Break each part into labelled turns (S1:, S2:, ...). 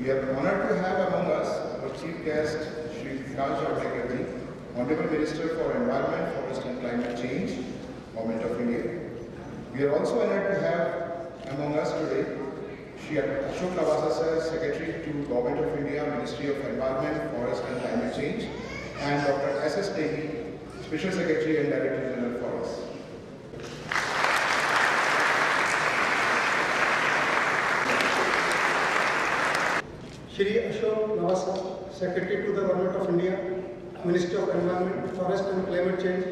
S1: We are honored to have among us our chief guest, Shri Prakash Javadekar, Honorable Minister for Environment, Forest and Climate Change, Government of India. We are also honored to have among us today Shri Ashok Lavasa Sir, Secretary to Government of India, Ministry of Environment, Forest and Climate Change, and Dr. S.S. Negi, Special Secretary and Director General Forest.
S2: Shri Ashok Lavasa, Secretary to the Government of India, Ministry of Environment, Forest and Climate Change,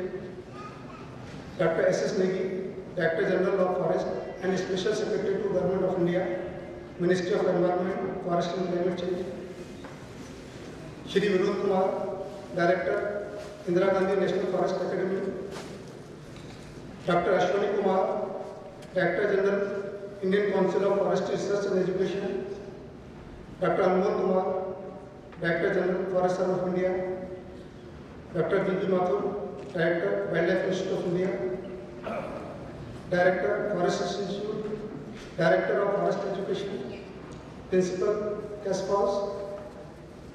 S2: Dr. S.S. Negi, Director General of Forest and Special Secretary to Government of India, Ministry of Environment, Forest and Climate Change, Shri Vinod Kumar, Director, Indira Gandhi National Forest Academy, Dr. Ashwani Kumar, Director General, Indian Council of Forest Research and Education, Dr. Anmol Kumar, Director General, Forest Service of India, Dr. V.P. Mathur, Director, Wildlife Institute of India, Director, Forest Institute, Director of Forest Education, Principal, CASPOS,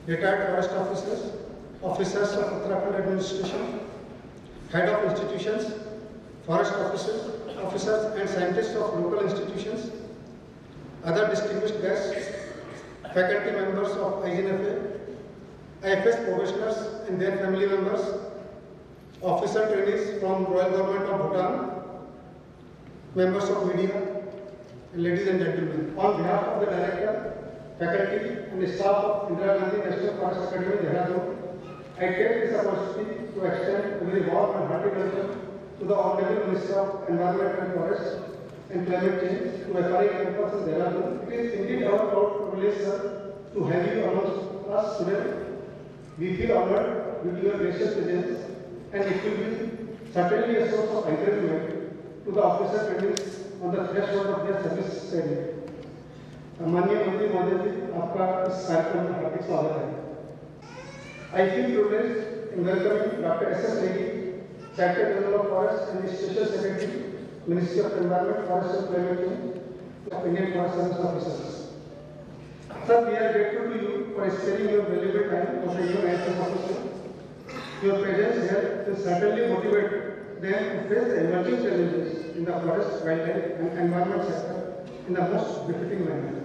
S2: retired forest officers, officers of Uttarakhand Administration, Head of institutions, forest officers and scientists of local institutions, other distinguished guests, faculty members of IGNFA, IFS professionals and their family members, officer trainees from Royal Government of Bhutan, members of media, and ladies and gentlemen. On behalf of the Director, faculty and staff of Indira Gandhi National Forest Academy, Dehradun, I take this opportunity to extend a very warm and hearty welcome to the Honorable Minister of Environment and Forest and Climate Change to FRI campus in Dehradun. It is indeed our proud privilege, sir, to have you amongst us today. We feel honored with your gracious presence, and it will be certainly a source of encouragement to the officer trainees on the threshold of their service career. माननीय मंत्री महोदय जी, आपका इस कार्यक्रम में हार्दिक स्वागत है। I feel privileged in welcoming Dr. S.S. Negi, Director General of Forest and Special Secretary, Ministry of Environment, Forest and Climate Change of Indian Forest Service Officers. Sir, we are grateful to you for sparing your valuable time for the young IFS officer. Your presence here will certainly motivate them to face the emerging challenges in the forest, wildlife and environment sector in the most befitting manner.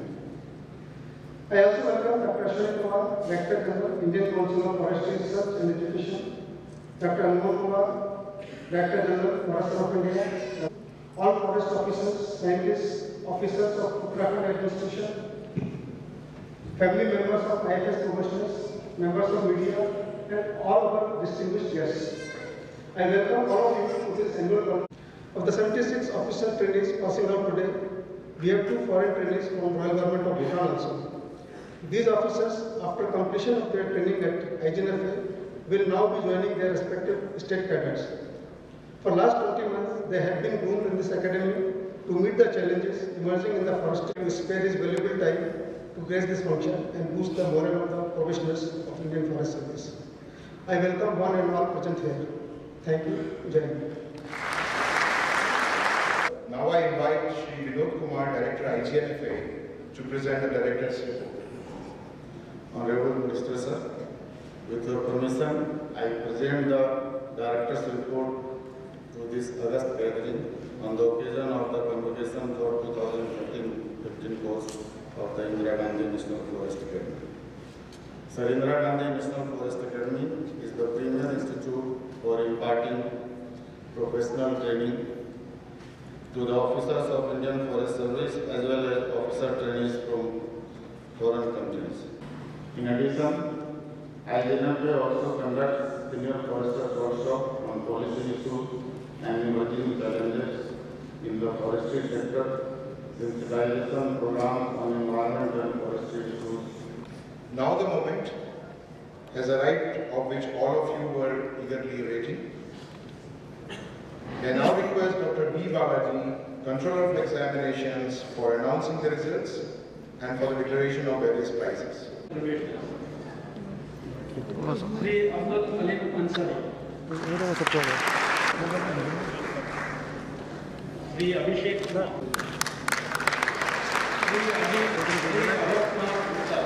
S2: I also welcome Dr. Ashwani Kumar, Director General, Indian Council of Forestry Research and Education, Dr. Anmol Kumar, Director General, Forest Service of India, all forest officers, scientists, officers of Uttarakhand Administration, family members of IFS professionals, members of media, and all other distinguished guests. I welcome all of you to this annual conference. Of the 76 officer trainees passing out today, we have 2 foreign trainees from Royal Government of Bhutan also. These officers, after completion of their training at IGNFA, will now be joining their respective state cadets. For last 20 months, they have been groomed in this academy to meet the challenges emerging in the forest, to spare his valuable time to grace this function and boost the morale of the professionals of Indian Forest Service. I welcome one and all present here. Thank you. Jai Hind.
S1: Now I invite Shri Vinod Kumar, Director IGNFA, to present the Director's report.
S3: Honorable Minister Sir, with your permission, I present the Director's report to this August gathering on the occasion of the convocation for 2014-15 course of the Indira Gandhi National Forest Academy. Sir, Indira Gandhi National Forest Academy is the premier institute for imparting professional training to the officers of Indian Forest Service as well as officer trainees from foreign countries. In addition, IGNFA also conducts senior foresters workshop on policy issues and emerging challenges in the forestry sector, sensitization programs on environment and forestry issues.
S1: Now the moment has arrived of which all of you were eagerly awaiting. I now request Dr. B. Babaji, Controller of Examinations, for announcing the results and for the declaration of various prizes.
S2: Shri Abdul Alim Ansari, Shri Abhishek, Shri Alok Kumar Gupta,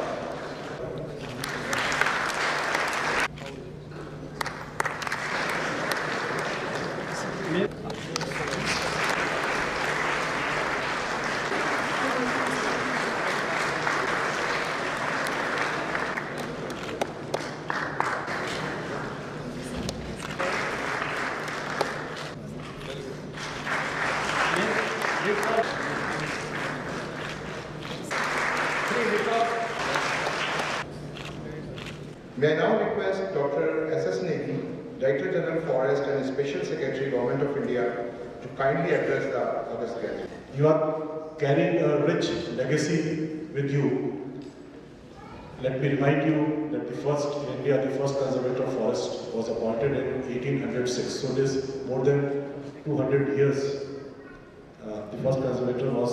S1: May I now request Dr. S.S. Negi, Director General Forest and Special Secretary, Government of India, to kindly address the August gathering.
S4: You are carrying a rich legacy with you. Let me remind you that the first in India, the first conservator of forest was appointed in 1806. So it is more than 200 years. The first conservator was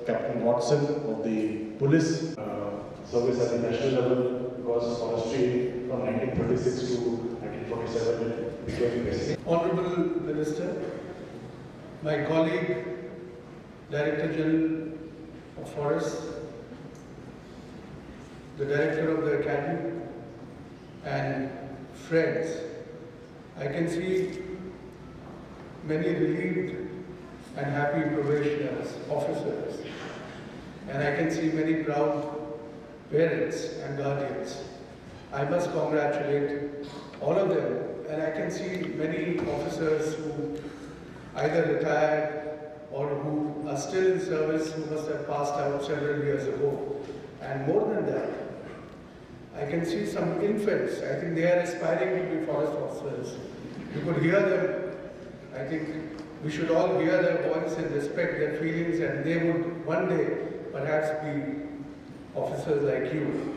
S4: Captain Watson of the police service at the national level, because forestry from 1936 to 1947 became basic.
S2: Honorable Minister, my colleague, Director General of Forests, the Director of the Academy, and friends, I can see many relieved and happy probationers, officers, and I can see many proud parents and guardians. I must congratulate all of them, and I can see many officers who either retired or who are still in service, who must have passed out several years ago. And more than that, I can see some infants. I think they are aspiring to be forest officers. You could hear them. I think we should all hear their voice and respect their feelings, and they would one day perhaps be officers like you.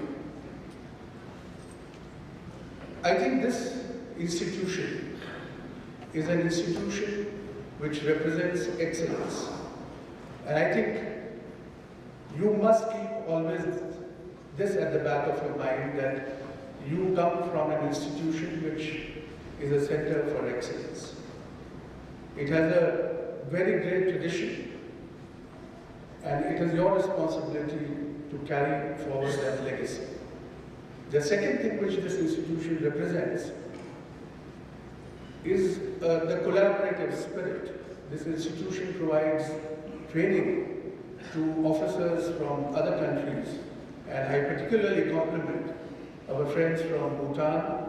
S2: I think this institution is an institution which represents excellence. And I think you must keep always this at the back of your mind, that you come from an institution which is a center for excellence. It has a very great tradition, and it is your responsibility to carry forward that legacy. The second thing which this institution represents is the collaborative spirit. This institution provides training to officers from other countries, and I particularly compliment our friends from Bhutan,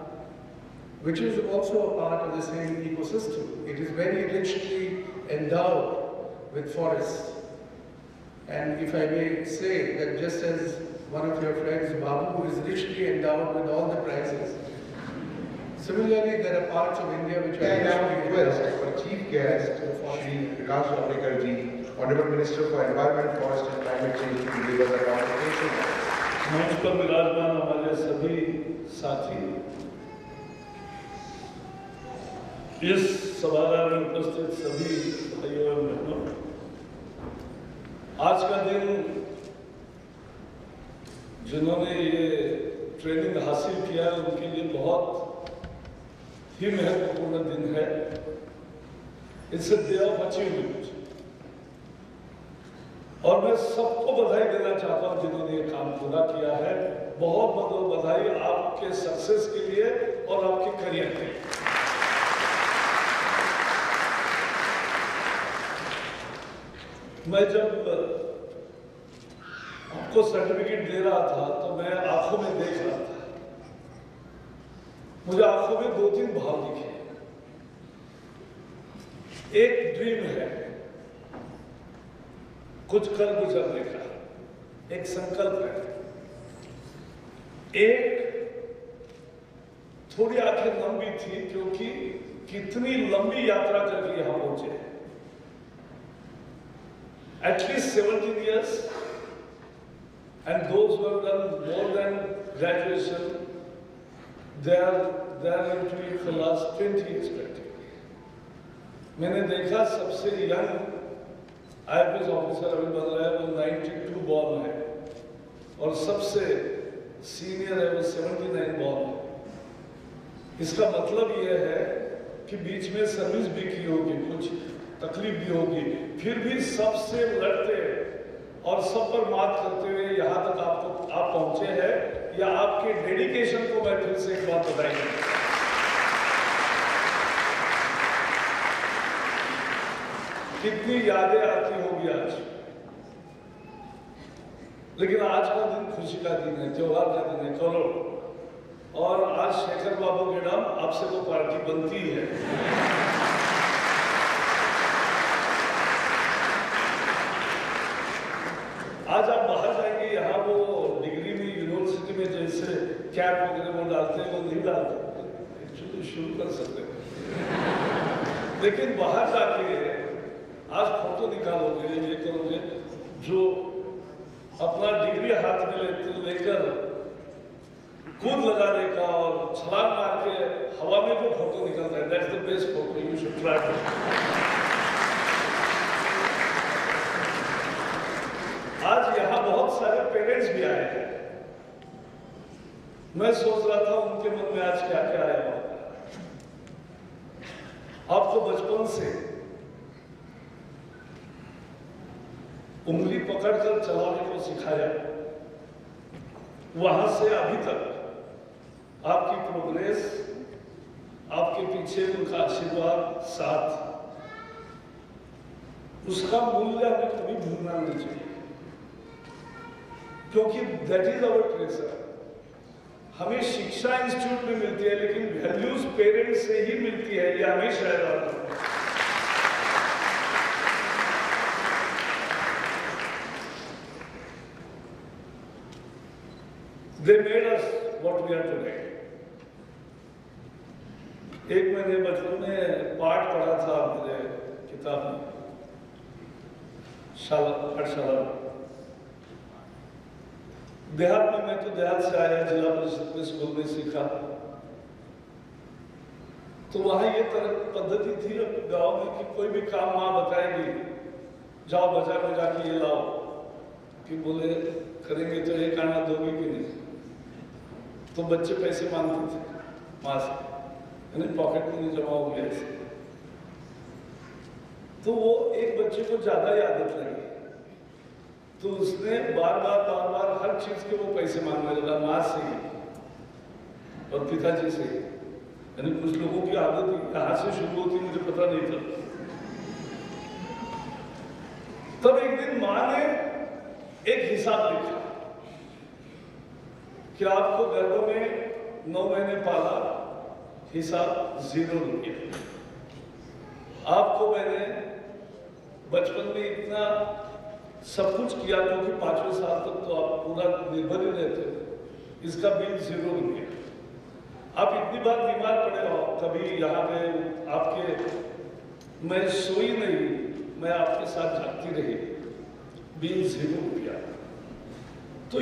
S2: which is also a part of the same ecosystem. It is very richly endowed with forests. And if I may say that just as one of your friends, Babu, is richly endowed with all the prizes, similarly there are parts of India which are
S1: I now request our Chief Guest, Shri Vikas Javadekar ji, Honorable Minister for Environment, Forest and Climate Change, to give us a contribution.
S5: मंच पर विराजमान हमारे सभी साथी, इस सभागार में उपस्थित सभी भाइयों एवं बहनों, आज का दिन जिन्होंने ये ट्रेनिंग हासिल किया है उनके लिए बहुत ही महत्वपूर्ण दिन है। It's a day of achievement, और मैं सबको बधाई देना चाहता हूं जिन्होंने ये काम पूरा किया है। बहुत बहुत बधाई आपके सक्सेस के लिए और आपके करियर के लिए। मैं जब आपको सर्टिफिकेट दे रहा था तो मैं आंखों में देख रहा था, मुझे आंखों में दो तीन भाव दिखे। एक ड्रीम है कुछ कर गुजरने का, एक संकल्प है, एक थोड़ी आंखें लंबी थी क्योंकि कितनी लंबी यात्रा करके यहां पहुंचे। At least 17 years, and those who have done more than graduation, they are into it for last 20 years practically. मैंने देखा सबसे यंग IPS ऑफिसर अभी बन रहा है वो 92 बॉर्न है, और सबसे सीनियर है वो 79 बॉर्न है। इसका मतलब ये है कि बीच में सर्विस भी की होगी, कुछ तकलीफ भी होगी, फिर भी सबसे लड़ते और सब पर मात करते हुए यहाँ तक आप पहुंचे हैं। या आपके डेडिकेशन को मैं फिर से एक बार बधाई दूं। कितनी यादें आती होगी आज, लेकिन आज का दिन खुशी का दिन है, त्योहार का दिन है, करो। और आज शेखर बाबू के नाम आपसे तो पार्टी बनती है। आज आप बाहर जाएंगे, यहाँ वो डिग्री में यूनिवर्सिटी में जैसे कैप वगैरह वो डालते हैं, वो नहीं डालते, एक्चुअली शुरू कर सकते हैं। लेकिन बाहर जाके आज फोटो निकालोगे, ये करोगे, जो अपना डिग्री हाथ में लेकर कूद लगाने का और छलांग मार के हवा में जो फोटो निकलता है, that's the best photo, you should try. आज यहाँ बहुत सारे पेरेंट्स भी आए हैं। मैं सोच रहा था उनके मन में आज क्या क्या आया होगा। आपको बचपन से उंगली पकड़कर चलाने को सिखाया, वहां से अभी तक आपकी प्रोग्रेस, आपके पीछे उनका आशीर्वाद, साथ, उसका मूल्य हमें कभी भूलना नहीं चाहिए, क्योंकि दैट इज आवर ट्रेजर। हमें शिक्षा इंस्टीट्यूट में मिलती है, लेकिन वैल्यूज पेरेंट्स से ही मिलती है, ये हमेशा याद रखना। They made us what we are today. एक मैंने बचपन में पाठ पढ़ा था मेरे किताब में, पाठशाला में। देहात में, मैं तो देहात से आया, जिला परिषद में स्कूल में सीखा, तो वहां ये तरह पद्धति थी गांव में कि कोई भी काम माँ बताएगी, जाओ बाजार में जाके ये लाओ, कि बोले करेंगे तो एक आना दोगे कि नहीं, तो बच्चे पैसे मांगते थे माँ से, यानी पॉकेट में नहीं जमा हो गया ऐसे। तो वो एक बच्चे को ज्यादा ही आदत लगी, तो उसने बार बार हर चीज के वो पैसे मांगने लगा, माँ से ही और पिताजी से। यानी कुछ लोगों की आदत यहाँ से शुरू होती, मुझे पता नहीं था। तब एक दिन माँ ने एक हिसाब लिखा कि आपको गर्भ में 9 महीने पाला, हिसाब 0 रुपये। आपको मैंने बचपन में इतना सब कुछ किया, क्योंकि 5वें साल तक तो आप पूरा निर्भर ही रहते हो, इसका बिल 0 रुपये। आप इतनी बार बीमार पड़े हो, कभी यहाँ पे आपके, मैं सोई नहीं, मैं आपके साथ जागती रही, बिल 0 रुपया। तो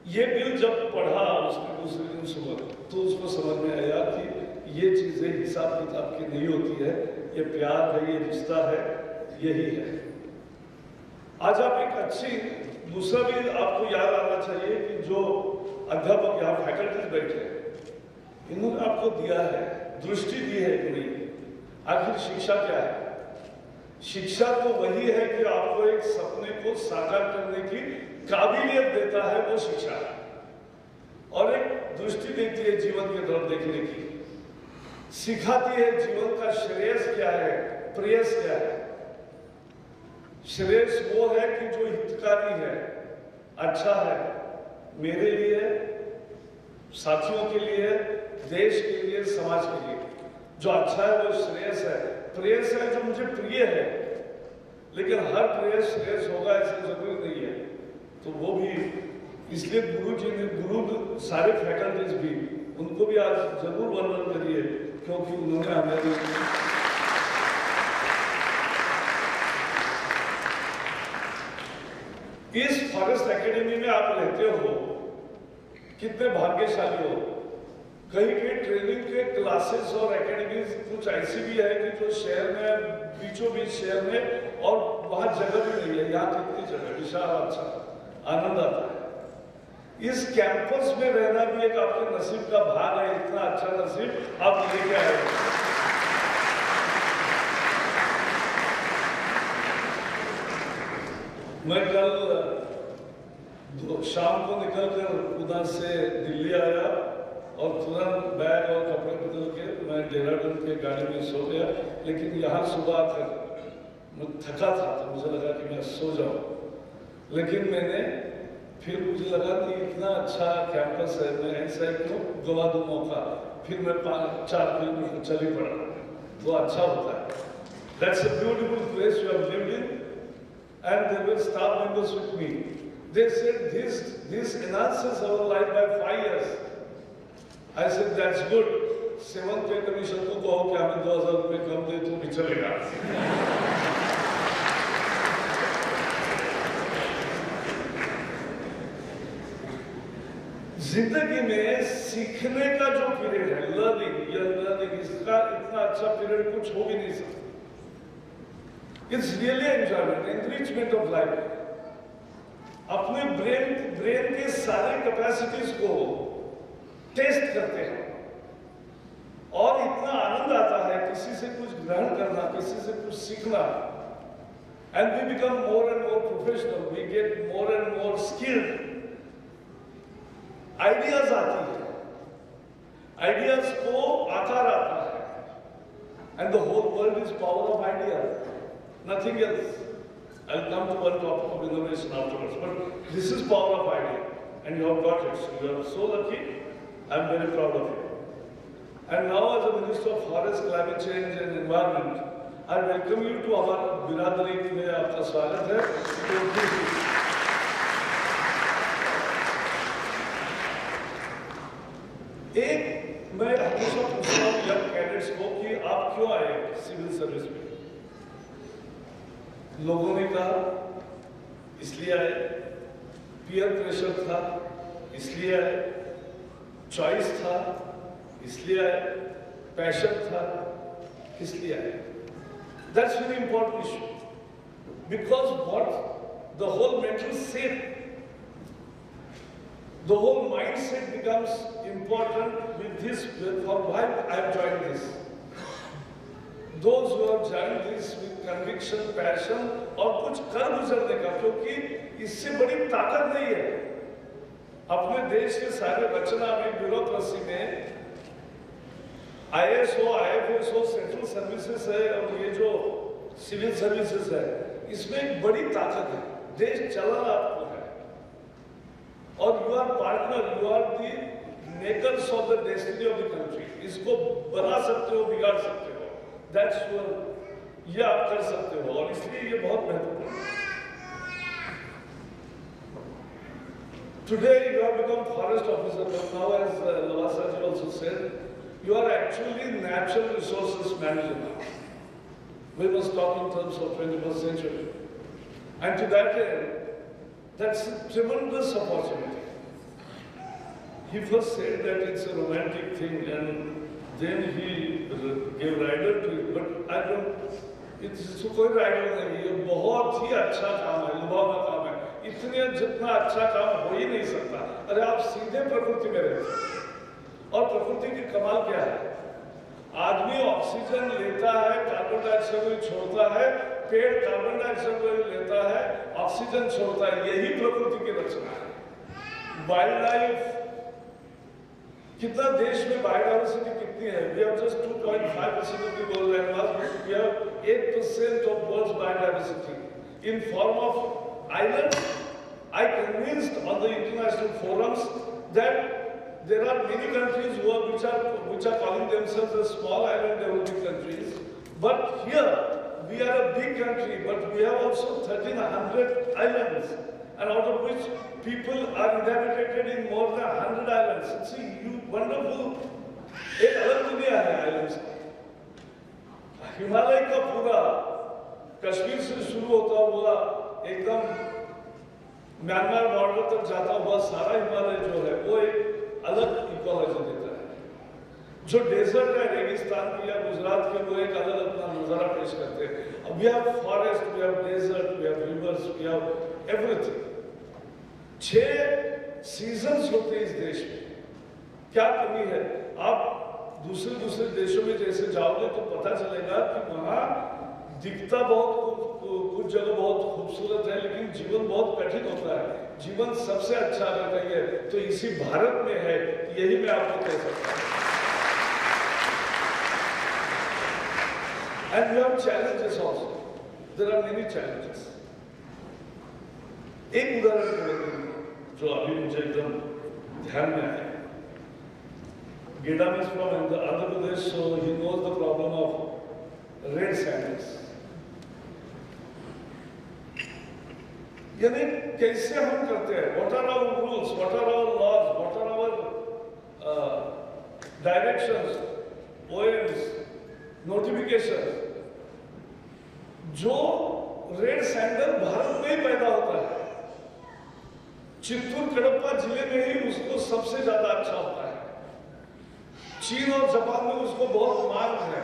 S5: ये बिल जब पढ़ा उसने दूसरे दिन सुबह, तो उसको समझ में आया कि ये चीजें हिसाब किताब की नहीं होती है, ये प्यार है, ये रिश्ता है, यही है। आज आप एक अच्छी, दूसरा भी आपको याद आना चाहिए कि जो अध्यापक यहाँ फैकल्टीज बैठे हैं, इन्होंने आपको दिया है, दृष्टि दी है कि नहीं। आखिर शिक्षा क्या है? शिक्षा तो वही है कि आपको एक सपने को साकार करने की काबिलियत देता है, वो शिक्षा है, और एक दृष्टि देती है जीवन की तरफ देखने की, सिखाती है जीवन का श्रेयस क्या है, प्रेयस क्या है। श्रेयस वो है कि जो हितकारी है, अच्छा है, मेरे लिए, साथियों के लिए, देश के लिए, समाज के लिए। जो अच्छा है वो श्रेयस है। प्रेयस है जो मुझे प्रिय है, लेकिन हर प्रेयस श्रेयस होगा ऐसा जरूरी नहीं है। तो वो भी, इसलिए गुरु जी ने, गुरु सारे फैकल्टीज भी, उनको भी आज जरूर वंदन करिए, क्योंकि उन्होंने हमें इस फॉरेस्ट एकेडमी में आप रहते हो, कितने भाग्यशाली हो। कहीं के ट्रेनिंग के क्लासेस और एकेडमीज कुछ ऐसी भी है कि जो शहर में, बीचों बीच शहर में, और वहां जगह भी नहीं है। यहाँ कितनी जगह विशाल, अच्छा आनंद आता है। इस कैंपस में रहना भी एक आपके नसीब का भाग है। इतना अच्छा नसीब आप लेके आए हो। मैं कल शाम को निकलकर उधर से दिल्ली आया और तुरंत बैग और कपड़े बदल के मैं देहरादून के गाड़ी में सो गया। लेकिन यहाँ सुबह आकर मैं थका था, तो मुझे लगा कि मैं सो जाऊँ। लेकिन मैंने फिर मुझे लगा कि इतना अच्छा कैंपस है, मैं ऐसा क्यों गवा दूँ मौका। फिर मैं 5-4 किलोमीटर चल ही पड़ा, तो अच्छा होता है। That's a beautiful place you have lived in, and there were staff members with me. They said this enhances our life by 5 years. I said that's good. 7th पे कमीशन को कहो कि हमें 2000 रुपये कम दे तो भी चलेगा. जिंदगी में सीखने का जो पीरियड है, लर्निंग, इसका इतना अच्छा पीरियड कुछ हो भी नहीं सकता. It's really enjoyment, enrichment of life. अपने ब्रेन के सारे कैपेसिटीज को टेस्ट करते हैं और इतना आनंद आता है किसी से कुछ ग्रहण करना, किसी से कुछ सीखना. And we become more and more professional, we get more and more skilled. Ideas आती है, आइडियाज को आकार आता है. And the whole world is power of idea, nothing else. I'll come to one topic of innovation afterwards, but this is power of idea, and you have got it. So you are so lucky. I'm very proud of you. And now, as a Minister of Forest, Climate Change and Environment, I welcome you to our बिरादरी में आपका स्वागत है. एक मैं हमेशा पूछता हूँ यंग कैडेट्स को कि आप क्यों आए सिविल सर्विस में. लोगों ने कहा इसलिए आए, पीयर प्रेशर था इसलिए आए, चॉइस था इसलिए आए, पैशन था इसलिए आए. That's very important issue, because what the whole mental set, the whole mind set becomes important with this. For why I have joined this. Those who have joined this with conviction, passion और कुछ कर गुजरने का, क्योंकि इससे बड़ी ताकत नहीं है. अपने देश के सारे रचना में, ब्यूरोक्रेसी में, IAS हो, IFS हो, सेंट्रल सर्विसेज है और ये जो सिविल सर्विसेज है, इसमें एक बड़ी ताकत है. देश चलाना आपको है और you are partner, you are the makers of the destiny of the country. इसको बना सकते हो, बिगाड़ सकते हो. That's your, ये आप कर सकते हो और इसलिए ये बहुत महत्वपूर्ण है. Today you have become forest officer, but now as Lavasa ji also said, you are actually natural resources manager now. We must talk in terms of 21st century. And to that end, that's a tremendous opportunity. He first said that it's a romantic thing and then he gave rider to it, but I don't. It's कोई rider नहीं है. बहुत ही अच्छा काम है, लुभावना काम है. इतने जितना अच्छा काम हो ही नहीं सकता. अरे आप सीधे प्रकृति में रहते और प्रकृति की कमाल क्या है? आदमी ऑक्सीजन लेता है, कार्बन डाइऑक्साइड छोड़ता है, पेड़ कार्बन डाइऑक्साइड लेता है, ऑक्सीजन छोड़ता है. यही प्रकृति की रचना है. वाइल्ड लाइफ कितना देश में बायोडाइवर्सिटी कितनी है? We have just 2.5% of the world landmass. We have 8% of world's biodiversity in form of islands. I convinced on the international forums that there are many countries which are calling themselves as small island developing countries. But here we are a big country, but we have also 1,300 islands, and out of which people are inhabited in more than 100 islands. It's a wonderful, एक अलग दुनिया है islands की. हिमालय का पूरा कश्मीर से शुरू होता हुआ एकदम म्यांमार बॉर्डर तक जाता हुआ सारा हिमालय जो है वो एक अलग इकोलॉजी देता है. जो डेजर्ट है रेगिस्तान की या गुजरात के, वो एक अलग अपना नजारा पेश करते हैं. We have forest, we have desert, we have rivers, we have everything. 6 seasons होते हैं इस देश में. क्या कमी है? आप दूसरे देशों में जैसे जाओगे तो पता चलेगा कि वहाँ दिखता बहुत कुछ जगह बहुत खूबसूरत है, लेकिन जीवन बहुत कठिन होता है. जीवन सबसे अच्छा अगर कहिए तो इसी भारत में है. यही मैं आपको कह सकता हूँ. And we have challenges also. There are many challenges. एक उदाहरण करेंगे जो अभी मुझे एकदम ध्यान में आया. Gedam is from Andhra Pradesh, so he knows the problem of red sandals. यानी कैसे हम करते हैं, what are our rules, what are our laws, what are our directions, OMs, notification. जो रेड सैंडल भारत में ही पैदा होता है, चित्तूर कडप्पा जिले में ही उसको सबसे ज्यादा अच्छा होता है। चीन और जापान में उसको बहुत मांग है।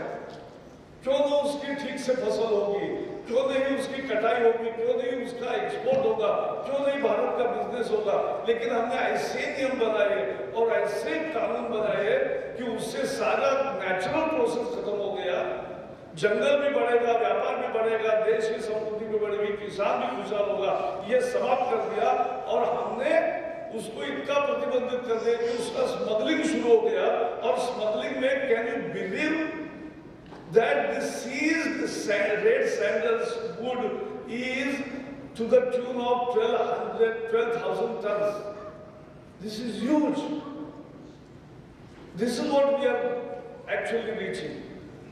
S5: क्यों न उसकी ठीक से फसल होगी, क्यों नहीं उसकी कटाई होगी, क्यों नहीं उसका एक्सपोर्ट होगा, क्यों नहीं भारत का बिजनेस होगा। लेकिन हमने ऐसे नियम बनाए और ऐसे कानून बनाए कि उससे सारा नेचुरल प्रोसेस खत्म हो गया। जंगल भी बढ़ेगा, व्यापार भी बढ़ेगा, देश की समृद्धि भी बढ़ेगी, किसान भी खुशहाल होगा। ये समाप्त कर दिया और हमने उसको इतना प्रतिबंधित कर दिया कि उसका स्मगलिंग शुरू हो गया। और स्मगलिंग में can you believe that the seized red sandalwood is to the tune of 12,000 tons. This is huge. This is what we are actually reaching.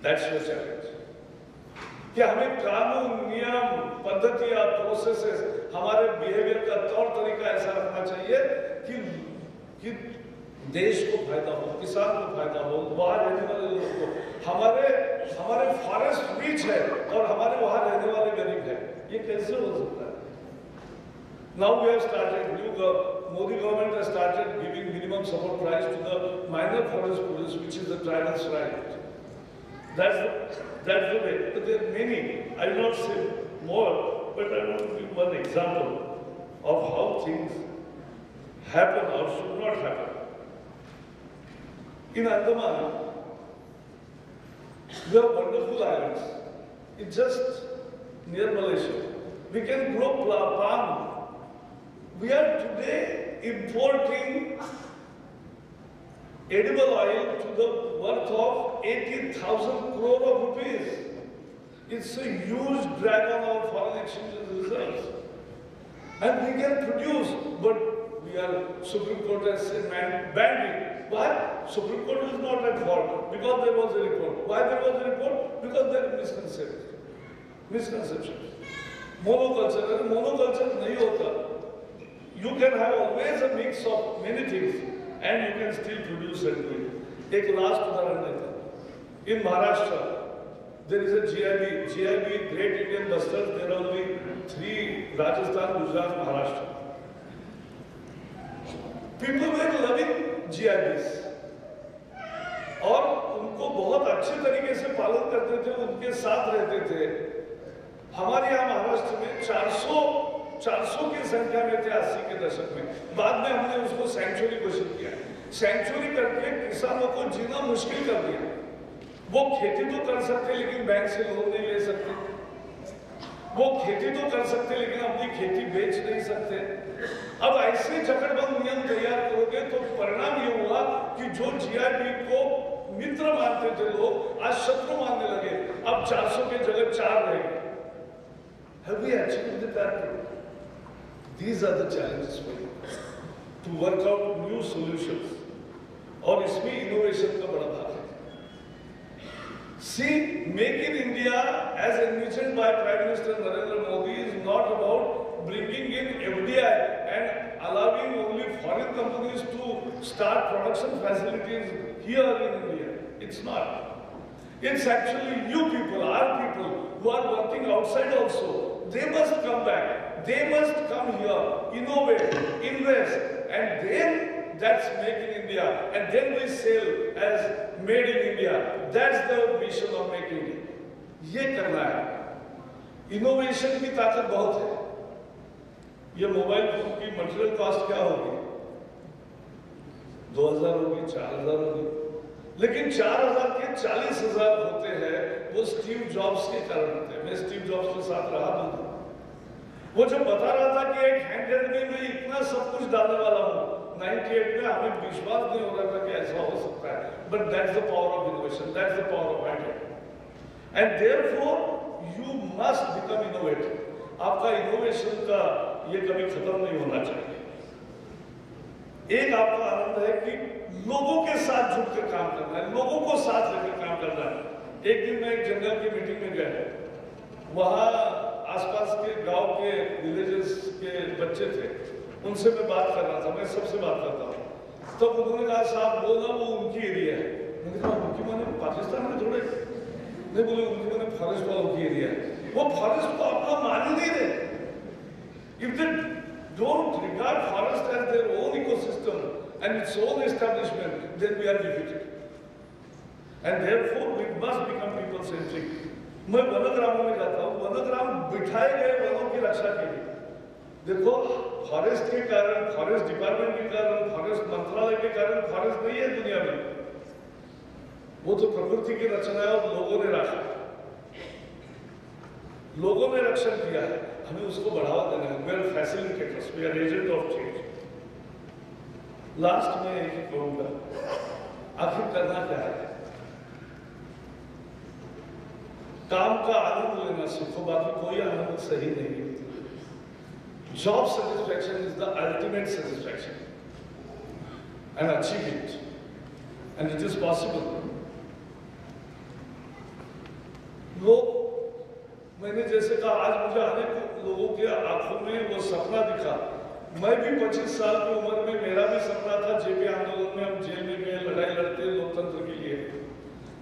S5: That's the challenge. कि हमें कानून, नियम, पद्धतियां, प्रोसेसेस, हमारे बिहेवियर का तौर तरीका ऐसा रखना चाहिए कि देश को फायदा हो, किसान को फायदा हो, वहां रहने वाले लोगों को। हमारे फॉरेस्ट रिच है और हमारे वहां रहने वाले गरीब है। ये कैसे हो सकता है? Now we have started, Modi government has started giving minimum support price to the minor forest produce, which is the tribal's right. That's the way. But there are many. I will not say more, but I want to give one example of how things happen or should not happen. In Andaman, we have wonderful islands. It's just near Malaysia. We can grow palm. We are today importing edible oil to the worth of 80,000 crore of rupees. It's a huge drag on our foreign exchange reserves. And we can produce, but Supreme Court has said banned it. Why? Supreme Court is not at fault, because there was a report. Why there was a report? Because there is misconception. Monoculture nahi hota. You can have always a mix of many things and you can still produce and do it. Take last udaharan deta. In Maharashtra, there is a GIB, Great Indian Bustard. There are only 3: Rajasthan, Gujarat, Maharashtra. People were loving GIBs और उनको बहुत अच्छे तरीके से पालन करते थे, उनके साथ रहते थे। हमारे यहाँ महाराष्ट्र में 400 की संख्या में थे 80 के दशक में। बाद में हमने उसको सैंक्चुरी घोषित किया। सैंक्चुरी करके किसानों को जीना मुश्किल कर दिया। वो खेती तो कर सकते लेकिन बैंक से लोन नहीं ले सकते, वो खेती तो कर सकते लेकिन अपनी खेती बेच नहीं सकते। अब ऐसे जकड़बंद नियम तैयार करोगे तो परिणाम ये हुआ कि जो जीआईबी को मित्र मानते थे लोग आज शत्रु मानने लगे। अब 400 के जगह 4 रह गए। Have we achieved the target? These are the challenges for you to work out new solutions. और इसमें इनोवेशन का बड़ा भाग है। See, Make in India, as envisioned by Prime Minister Narendra Modi, is not about bringing in FDI and allowing only foreign companies to start production facilities here in India. It's not. It's actually you people, our people, who are working outside also. They must come back. They must come here, innovate, invest, and then that's Make in India. And then we sell as Made in India. That's the vision of Make in India. ये करना है। Innovation की ताकत बहुत है। ये mobile phone की material cost क्या होगी? 2000 होगी, 4000 होगी। लेकिन 4000 के 40,000 होते हैं, वो स्टीव जॉब्स के कारण होते हैं। मैं स्टीव जॉब्स के साथ रहा हूँ। वो जब बता रहा था कि एक हैंडहेल्ड में मैं इतना सब कुछ डालने वाला हूँ, 98 में हमें विश्वास नहीं हो रहा था कि ऐसा हो सकता है। But that's the power of innovation. That's the power of handheld. And therefore, you must become innovative. आपका इनोवेशन का ये कभी खत्म नहीं होना चाहिए। एक आपका आनंद है कि लोगों के साथ जुड़कर काम करना है, लोगों को साथ लेकर काम करना है। एक दिन मैं एक जंगल की मीटिंग में गया, वहां आसपास के गांव के विलेजेस के बच्चे थे, उनसे मैं बात कर रहा था, मैं सबसे बात करता हूँ। तब उन्होंने कहा साहब वो ना वो उनकी एरिया है। मैंने कहा उनकी माने पाकिस्तान में थोड़े नहीं, बोले उनकी माने फॉरेस्ट वालों की एरिया है। वो फॉरेस्ट को अपना मान ही नहीं रहे। If they don't regard forest as their own ecosystem and its own establishment, then we are defeated. And therefore we must become people-centric. मैं वनग्रामों में जाता हूँ, वनग्राम बिठाए गए वनों की रक्षा के लिए। देखो फॉरेस्ट के कारण, फॉरेस्ट डिपार्टमेंट के कारण, फॉरेस्ट मंत्रालय के कारण फॉरेस्ट नहीं है दुनिया में। वो तो प्रकृति की रचना है और लोगों ने रखा, लोगों ने रक्षण किया है, हमें उसको बढ़ावा देना है। We are facilitators, we are agent of change. Last में एक ही कहूंगा, आखिर करना क्या है? काम का आनंद लेना सीखो, बाकी कोई आनंद सही नहीं है। Job satisfaction is the ultimate satisfaction and achieve it, and it is possible. लोग, मैंने जैसे कहा, आज मुझे अनेक लोगों के आंखों में वो सपना दिखा। मैं भी 25 साल की उम्र में मेरा भी सपना था, जेपी आंदोलन में हम जेल में गए, लड़ाई लड़ते लोकतंत्र के लिए,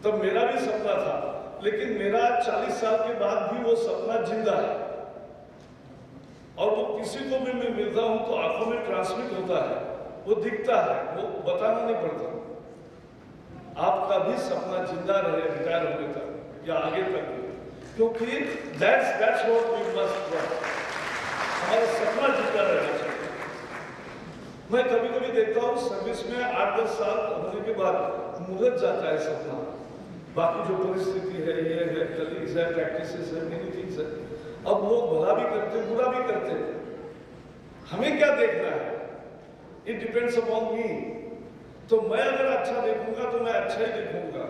S5: तब मेरा भी सपना था। लेकिन मेरा 40 साल के बाद भी वो सपना जिंदा है, और वो किसी को भी मैं मिलता हूं तो आंखों में ट्रांसमिट होता है, वो दिखता है, वो बताना नहीं पड़ता। आपका भी सपना जिंदा रहे रिटायर होने तक या आगे तक, क्योंकि that's what we must do। हमारा सपना जिंदा रहना चाहिए। मैं कभी कभी देखता हूँ सर्विस में 8-10 साल होने के बाद मुरझ जाता है सपना। बाकी जो परिस्थिति है, ये है, कलीग्स है, प्रैक्टिसेस है, मेनी थिंग्स है। अब लोग भला भी करते, बुरा भी करते, हमें क्या देखना है? इट डिपेंड्स अपॉन मी। तो मैं अगर अच्छा देखूंगा तो मैं अच्छा ही देखूंगा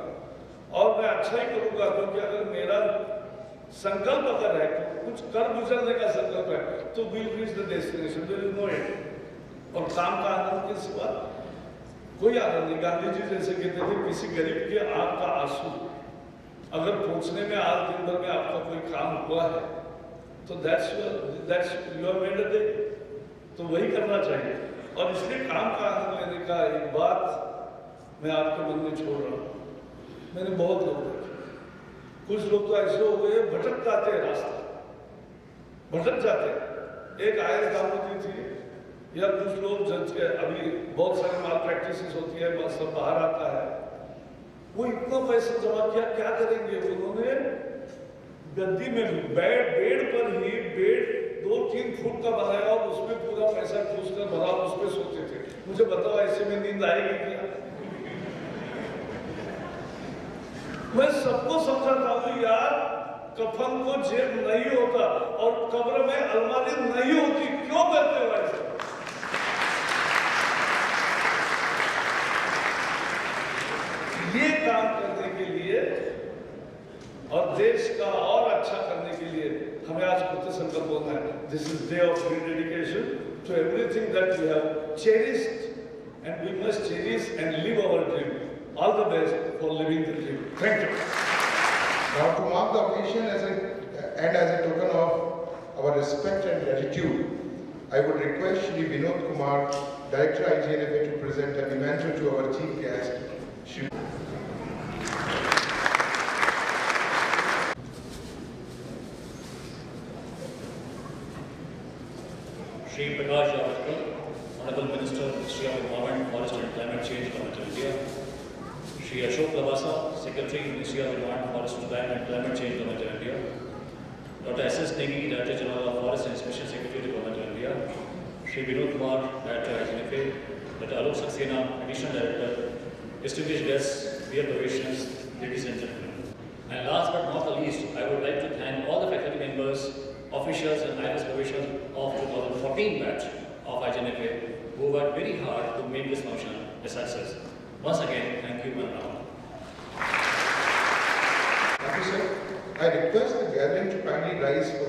S5: और मैं अच्छा ही करूंगा, क्योंकि अगर मेरा संकल्प अगर है, कुछ कर गुजरने का संकल्प है, तो will reach the destination, there is no end. और काम का आनंद के सिवा कोई आनंद नहीं। गांधी जी जैसे कहते थे, किसी गरीब के आंख का आंसू अगर पहुंचने में आज दिन भर में आपका कोई काम हुआ है, तो that's your made a day, तो वही करना चाहिए। और इसलिए काम का आनंद लेने का एक बात मैं आपके मन में छोड़ रहा हूँ। मैंने बहुत लोग देखे, कुछ लोग तो ऐसे हो गए भटक जाते हैं, रास्ता भटक जाते हैं। एक आयस दामोदी थी, या कुछ लोग जज के, अभी बहुत सारे माल प्रैक्टिसेस होती है, बस सब बाहर आता है, वो इतना पैसा जमा किया, क्या करेंगे? उन्होंने गद्दी में बेड पर ही बेड 2-3 फुट का बनाया और उसमें पूरा पैसा ठूस कर भरा, उस पर सोते थे। मुझे बताओ ऐसे में नींद आएगी क्या? मैं सबको समझाता हूँ यार, कफन को जेब नहीं होता और कब्र में अलमारी नहीं होती, क्यों करते हो ऐसा? ये काम करने के लिए और देश का और अच्छा करने के लिए हमें आज कृत संकल्प होना है। This is day of rededication to everything that we have cherished, and we must cherish and live our dream. All the best for living the dream. Thank you.
S1: Now, to mark the occasion as a token of our respect and gratitude, I would request Shri Vinod Kumar, Director IGNFA, to present a memento to our chief guest, Shri.
S6: Shri Prakash Javadekar, Honorable Minister, Ministry of Environment, Forest and Climate Change, Government of India. Shri Ashok Lavasa, Secretary, Ministry of Environment, Forest and Climate Change, Government of India. Dr. S.S. Negi, Director General of Forest and Special Secretary, Government of India. Shri Vinod Kumar, Director IGNFA. Dr. Alok Saxena, Additional Director. Distinguished guests, dear probationers, ladies and gentlemen. And last but not the least, I would like to thank all the faculty members, officials and IRIS probationers of 2014 batch of IGNFA who worked very hard to make this function a success. Once again, thank you, Manram.
S1: Thank you, sir. I request the gathering to kindly rise for